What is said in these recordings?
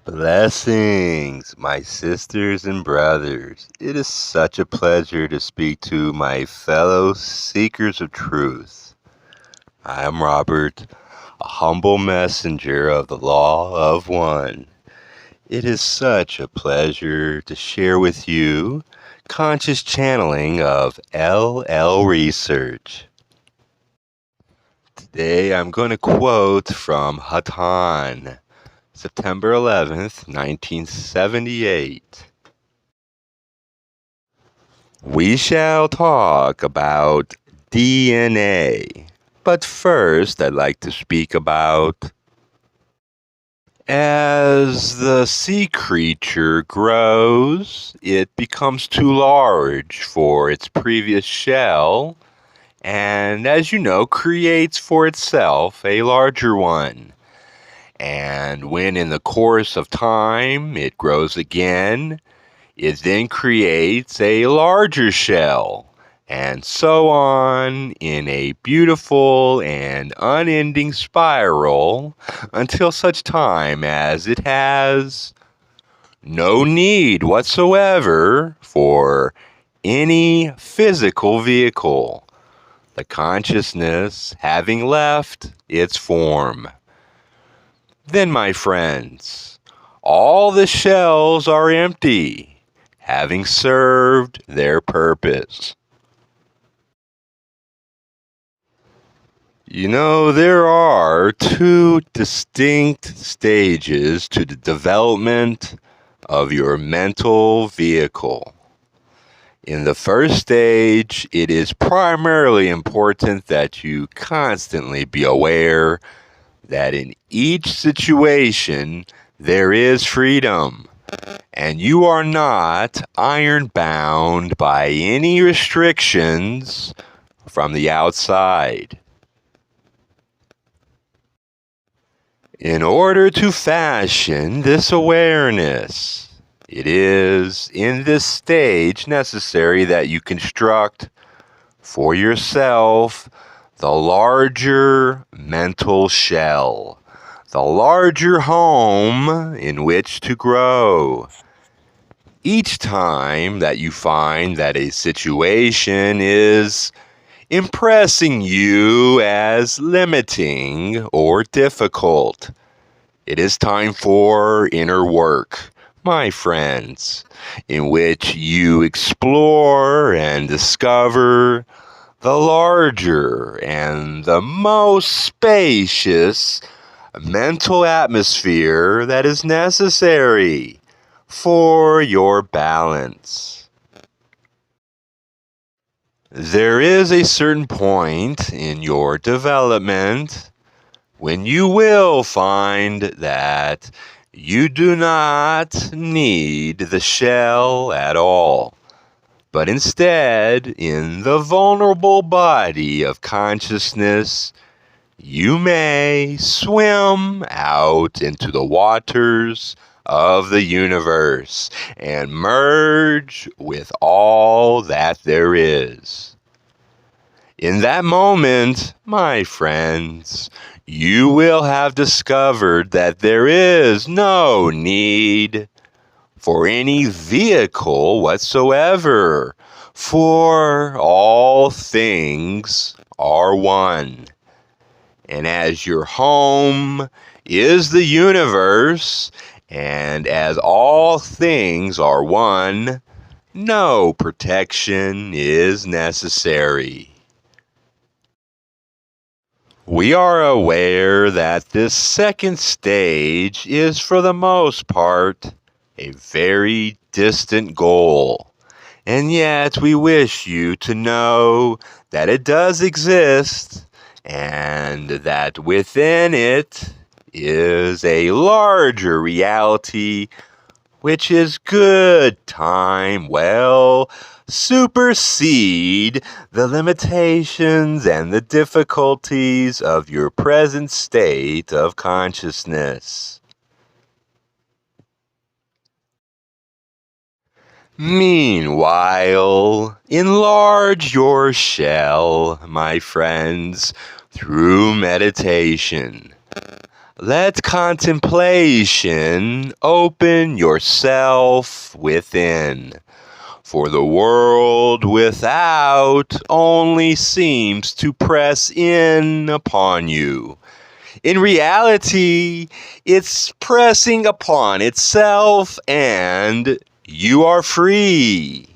Blessings, my sisters and brothers. It is such a pleasure to speak to my fellow seekers of truth. I am Robert, a humble messenger of the Law of One. It is such a pleasure to share with you conscious channeling of LL Research. Today I'm going to quote from Hatan, September 11th, 1978. We shall talk about DNA, but first I'd like to speak about as the sea creature grows, it becomes too large for its previous shell, and as you know, creates for itself a larger one. And when in the course of time it grows again, it then creates a larger shell, and so on in a beautiful and unending spiral until such time as it has no need whatsoever for any physical vehicle, the consciousness having left its form. Then, my friends, all the shells are empty, having served their purpose. You know, there are two distinct stages to the development of your mental vehicle. In the first stage, it is primarily important that you constantly be aware that in each situation there is freedom, and you are not iron-bound by any restrictions from the outside. In order to fashion this awareness, it is in this stage necessary that you construct for yourself the larger mental shell, the larger home in which to grow. Each time that you find that a situation is impressing you as limiting or difficult, it is time for inner work, my friends, in which you explore and discover the larger and the most spacious mental atmosphere that is necessary for your balance. There is a certain point in your development when you will find that you do not need the shell at all, but instead, in the vulnerable body of consciousness, you may swim out into the waters of the universe and merge with all that there is. In that moment, my friends, you will have discovered that there is no need for any vehicle whatsoever, for all things are one. And as your home is the universe, and as all things are one, no protection is necessary. We are aware that this second stage is for the most part a very distant goal, and yet we wish you to know that it does exist and that within it is a larger reality which is good time well supersede the limitations and the difficulties of your present state of consciousness. Meanwhile, enlarge your shell, my friends, through meditation. Let contemplation open yourself within, for the world without only seems to press in upon you. In reality, it's pressing upon itself and you are free.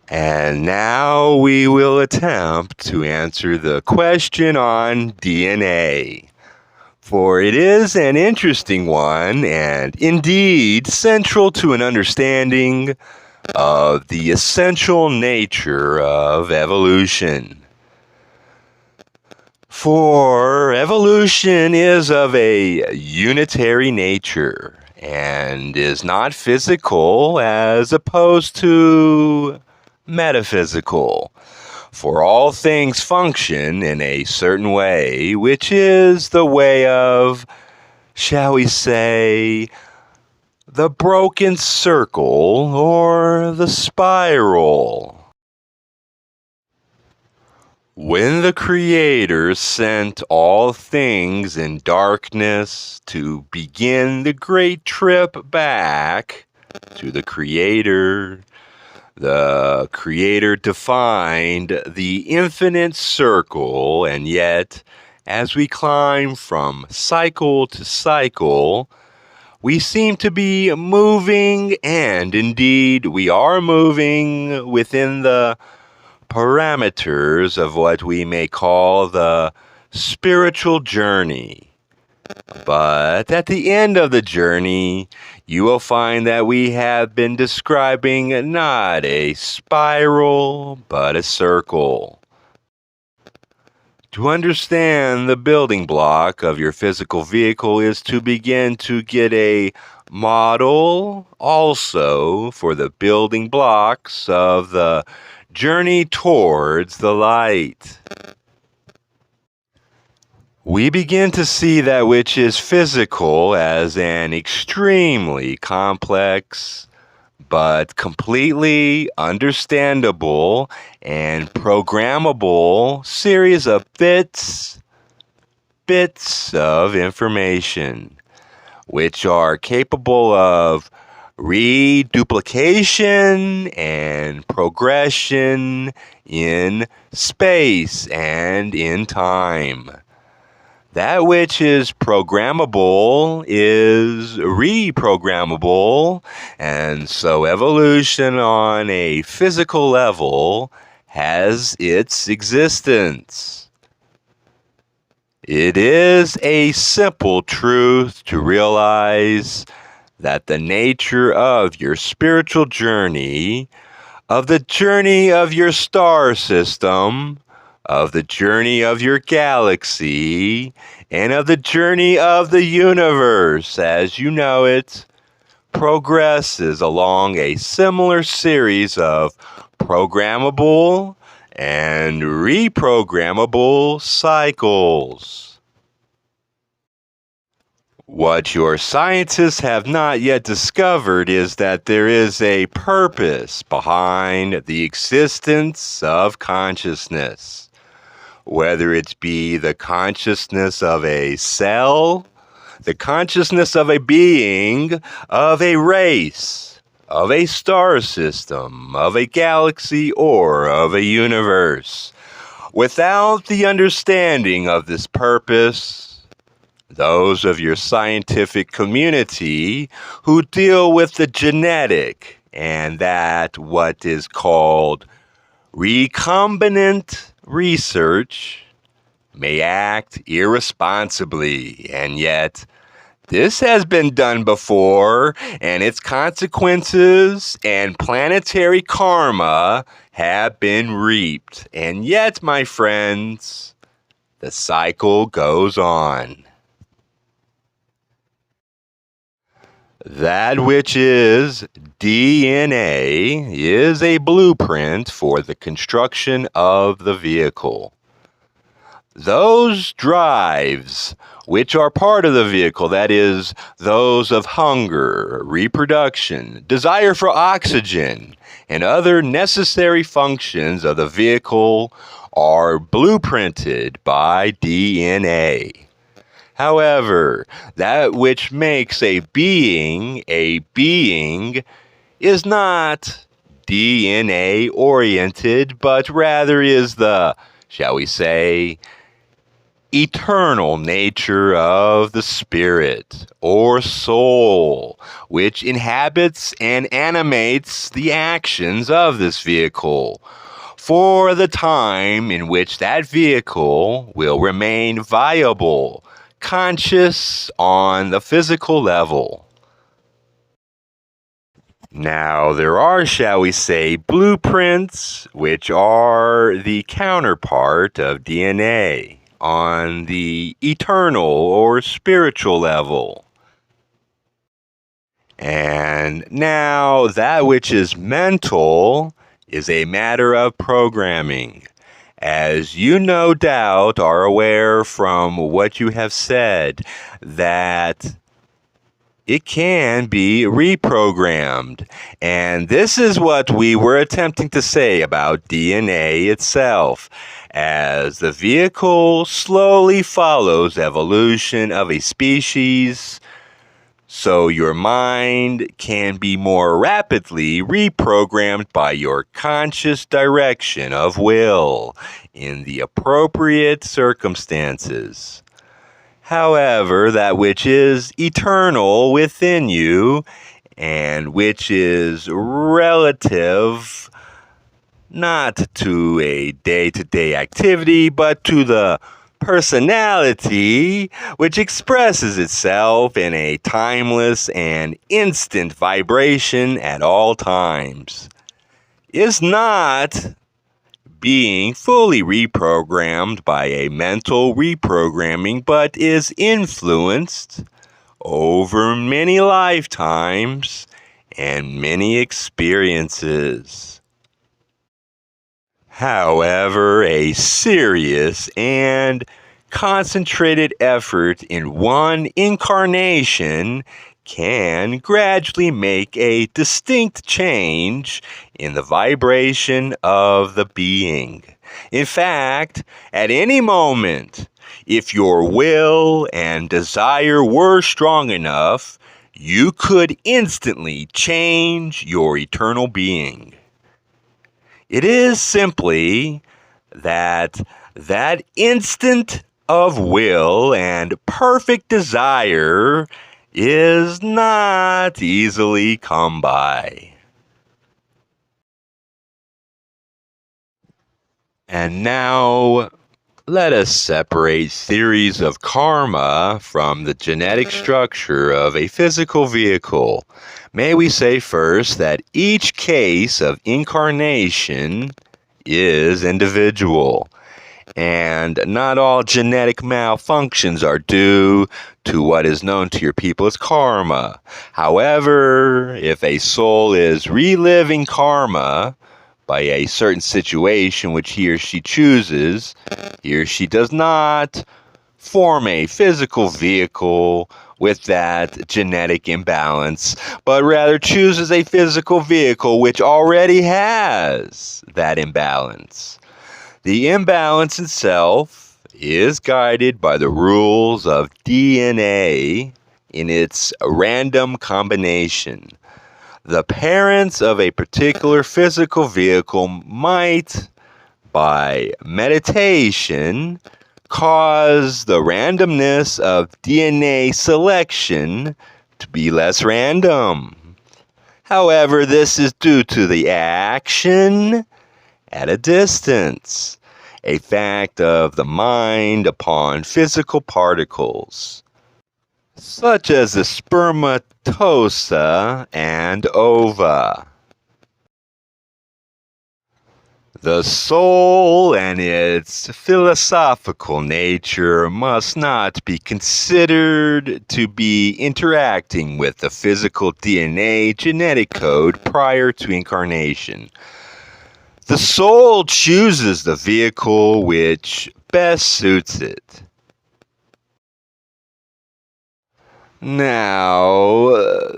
And now we will attempt to answer the question on DNA. For it is an interesting one and indeed central to an understanding of the essential nature of evolution. For evolution is of a unitary nature and is not physical as opposed to metaphysical. For all things function in a certain way, which is the way of, shall we say, the broken circle or the spiral. When the Creator sent all things in darkness to begin the great trip back to the Creator defined the infinite circle, and yet, as we climb from cycle to cycle, we seem to be moving, and indeed we are moving within the parameters of what we may call the spiritual journey. But at the end of the journey, you will find that we have been describing not a spiral, but a circle. To understand the building block of your physical vehicle is to begin to get a model also for the building blocks of the journey towards the light. We begin to see that which is physical as an extremely complex but completely understandable and programmable series of bits of information, which are capable of reduplication and progression in space and in time. That which is programmable is reprogrammable, and so evolution on a physical level has its existence. It is a simple truth to realize that the nature of your spiritual journey, of the journey of your star system, of the journey of your galaxy, and of the journey of the universe as you know it, progresses along a similar series of programmable and reprogrammable cycles. What your scientists have not yet discovered is that there is a purpose behind the existence of consciousness. Whether it be the consciousness of a cell, the consciousness of a being, of a race, of a star system, of a galaxy, or of a universe. Without the understanding of this purpose, those of your scientific community who deal with the genetic and that what is called recombinant research may act irresponsibly, and yet this has been done before, and its consequences and planetary karma have been reaped. And yet, my friends, the cycle goes on. That which is DNA is a blueprint for the construction of the vehicle. Those drives which are part of the vehicle, that is, those of hunger, reproduction, desire for oxygen, and other necessary functions of the vehicle are blueprinted by DNA. However, that which makes a being is not DNA oriented, but rather is the, shall we say, eternal nature of the spirit or soul, which inhabits and animates the actions of this vehicle for the time in which that vehicle will remain viable, conscious on the physical level. Now, there are, shall we say, blueprints, which are the counterpart of DNA on the eternal or spiritual level. And now, that which is mental is a matter of programming. As you no doubt are aware from what you have said, that it can be reprogrammed. And this is what we were attempting to say about DNA itself. As the vehicle slowly follows evolution of a species, so your mind can be more rapidly reprogrammed by your conscious direction of will in the appropriate circumstances. However, that which is eternal within you and which is relative not to a day-to-day activity, but to the personality which expresses itself in a timeless and instant vibration at all times, is not being fully reprogrammed by a mental reprogramming, but is influenced over many lifetimes and many experiences. However, a serious and concentrated effort in one incarnation can gradually make a distinct change in the vibration of the being. In fact, at any moment, if your will and desire were strong enough, you could instantly change your eternal being. It is simply that instant of will and perfect desire is not easily come by. And now, let us separate theories of karma from the genetic structure of a physical vehicle. May we say first that each case of incarnation is individual, and not all genetic malfunctions are due to what is known to your people as karma. However, if a soul is reliving karma by a certain situation which he or she chooses, he or she does not form a physical vehicle with that genetic imbalance, but rather chooses a physical vehicle which already has that imbalance. The imbalance itself is guided by the rules of DNA in its random combination. The parents of a particular physical vehicle might, by meditation, cause the randomness of DNA selection to be less random. However, this is due to the action at a distance, a fact of the mind upon physical particles, such as the spermatosa and ova. The soul and its philosophical nature must not be considered to be interacting with the physical DNA genetic code prior to incarnation. The soul chooses the vehicle which best suits it. Now,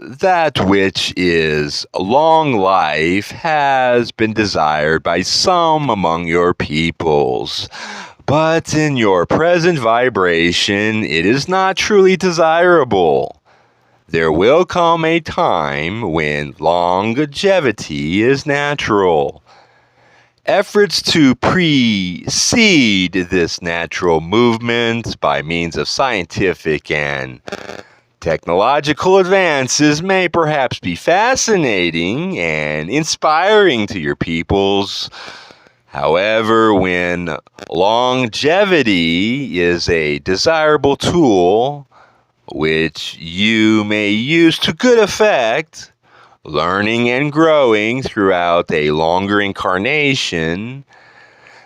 that which is long life has been desired by some among your peoples. But in your present vibration, it is not truly desirable. There will come a time when longevity is natural. Efforts to precede this natural movement by means of scientific and technological advances may perhaps be fascinating and inspiring to your peoples. However, when longevity is a desirable tool which you may use to good effect, learning and growing throughout a longer incarnation,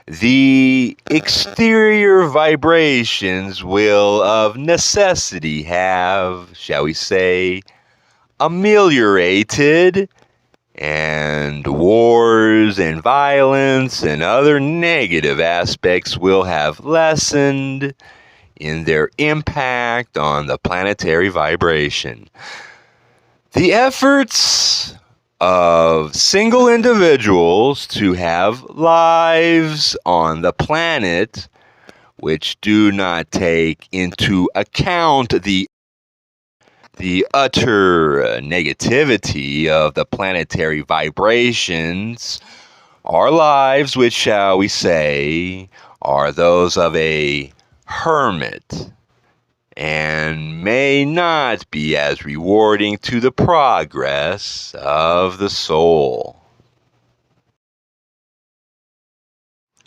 the exterior vibrations will of necessity have, shall we say, ameliorated, and wars and violence and other negative aspects will have lessened in their impact on the planetary vibration. The efforts of single individuals to have lives on the planet which do not take into account the utter negativity of the planetary vibrations are lives which, shall we say, are those of a hermit and may not be as rewarding to the progress of the soul.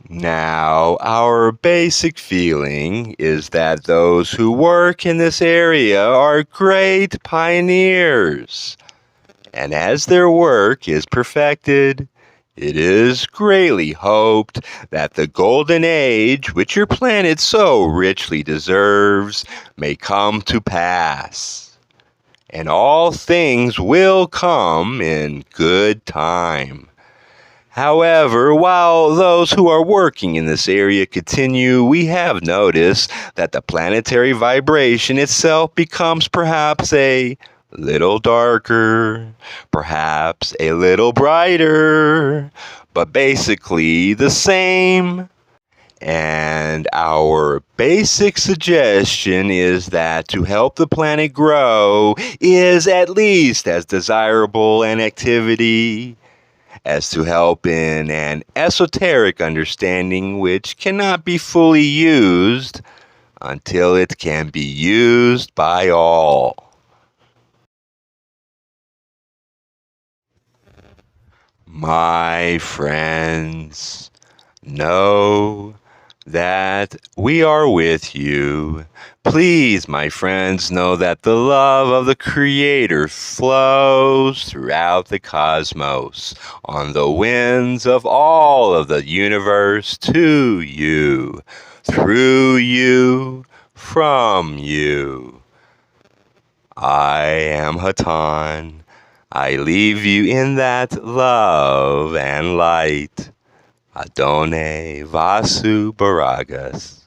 Now, our basic feeling is that those who work in this area are great pioneers, and as their work is perfected, it is greatly hoped that the golden age, which your planet so richly deserves, may come to pass. And all things will come in good time. However, while those who are working in this area continue, we have noticed that the planetary vibration itself becomes perhaps a little darker, perhaps a little brighter, but basically the same. And our basic suggestion is that to help the planet grow is at least as desirable an activity as to help in an esoteric understanding which cannot be fully used until it can be used by all. My friends, know that we are with you. Please, my friends, know that the love of the Creator flows throughout the cosmos on the winds of all of the universe to you, through you, from you. I am Hatan. I leave you in that love and light. Adone Vasu Baragas.